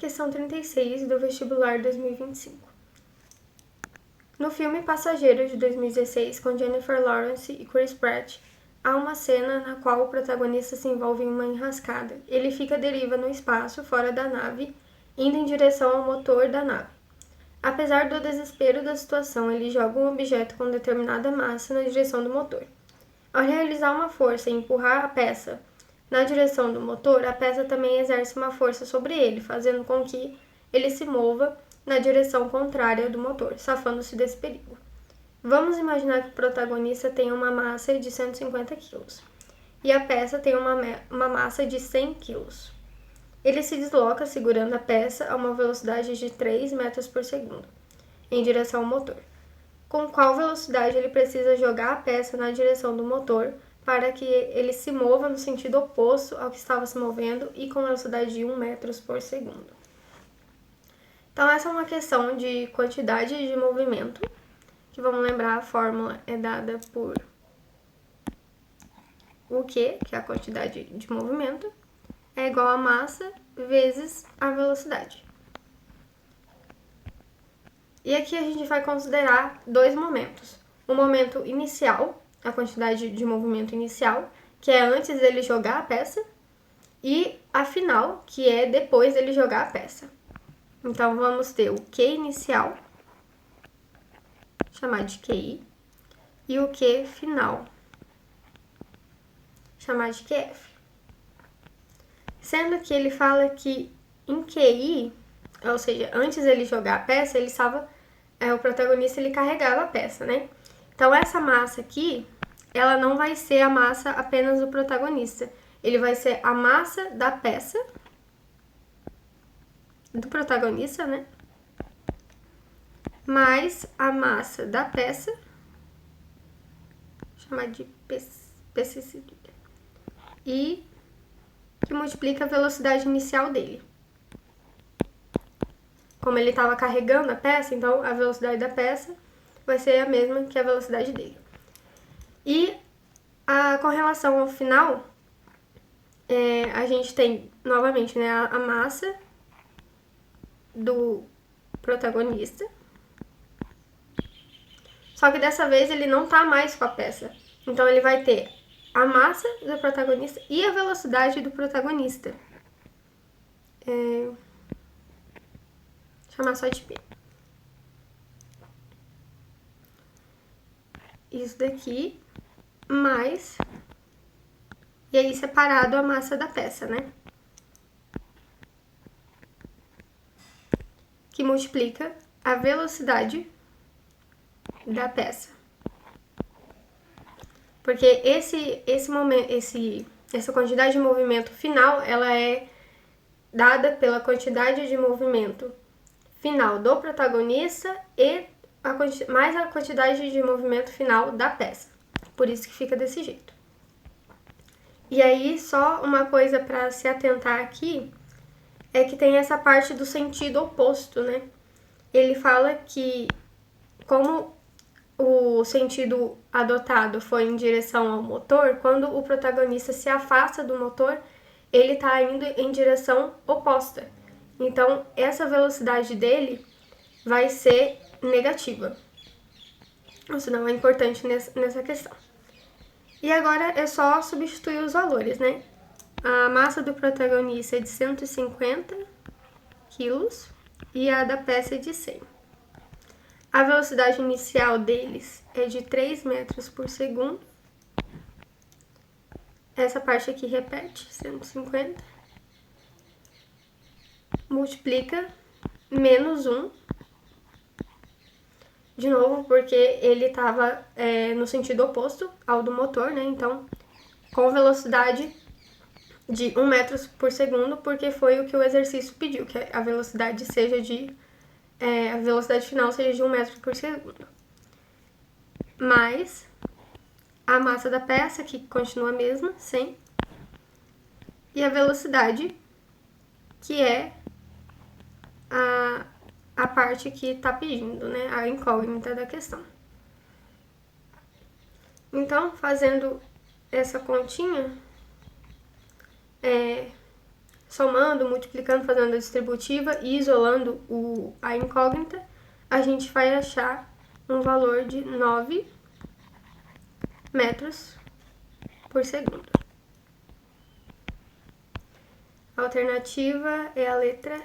Questão 36 do vestibular 2025. No filme Passageiros de 2016, com Jennifer Lawrence e Chris Pratt, há uma cena na qual o protagonista se envolve em uma enrascada. Ele fica à deriva no espaço, fora da nave, indo em direção ao motor da nave. Apesar do desespero da situação, ele joga um objeto com determinada massa na direção do motor. Ao realizar uma força e empurrar a peça na direção do motor, a peça também exerce uma força sobre ele, fazendo com que ele se mova na direção contrária do motor, safando-se desse perigo. Vamos imaginar que o protagonista tem uma massa de 150 kg e a peça tem uma massa de 100 kg. Ele se desloca segurando a peça a uma velocidade de 3 metros por segundo, em direção ao motor. Com qual velocidade ele precisa jogar a peça na direção do motor para que ele se mova no sentido oposto ao que estava se movendo e com velocidade de 1 metro por segundo. Então, essa é uma questão de quantidade de movimento, que vamos lembrar, a fórmula é dada por o Q, que é a quantidade de movimento, é igual a massa vezes a velocidade. E aqui a gente vai considerar dois momentos. O momento inicial, a quantidade de movimento inicial, que é antes dele jogar a peça, e a final, que é depois dele jogar a peça. Então, vamos ter o Q inicial, chamar de QI, e o Q final, chamar de QF. Sendo que ele fala que em QI, ou seja, antes dele jogar a peça, ele estava, o protagonista ele carregava a peça, né? Então, essa massa aqui, ela não vai ser a massa apenas do protagonista. Ele vai ser a massa da peça, do protagonista, né? Mais a massa da peça, chamar de PCC, e que multiplica a velocidade inicial dele. Como ele estava carregando a peça, então a velocidade da peça vai ser a mesma que a velocidade dele. E com relação ao final, a gente tem novamente, né, a massa do protagonista. Só que dessa vez ele não tá mais com a peça. Então ele vai ter a massa do protagonista e a velocidade do protagonista. Chamar só de P. Isso daqui, mais... E aí separado a massa da peça, né? Que multiplica a velocidade da peça. Porque essa quantidade de movimento final, ela é dada pela quantidade de movimento final do protagonista e mais a quantidade de movimento final da peça. Por isso que fica desse jeito. E aí, só uma coisa para se atentar aqui, é que tem essa parte do sentido oposto, né? Ele fala que, como o sentido adotado foi em direção ao motor, quando o protagonista se afasta do motor, ele está indo em direção oposta. Então, essa velocidade dele vai ser negativa. Isso não é importante nessa questão. E agora é só substituir os valores, né? A massa do protagonista é de 150 quilos e a da peça é de 100. A velocidade inicial deles é de 3 metros por segundo. Essa parte aqui repete, 150. Multiplica menos 1. De novo, porque ele estava no sentido oposto ao do motor, né? Então, com velocidade de 1 metro por segundo, porque foi o que o exercício pediu, que a velocidade seja a velocidade final seja de 1 metro por segundo. Mais a massa da peça, que continua a mesma, 100. E a velocidade, que é a parte que está pedindo, né? A incógnita da questão. Então, fazendo essa continha, somando, multiplicando, fazendo a distributiva e isolando a incógnita, a gente vai achar um valor de 9 metros por segundo. A alternativa é a letra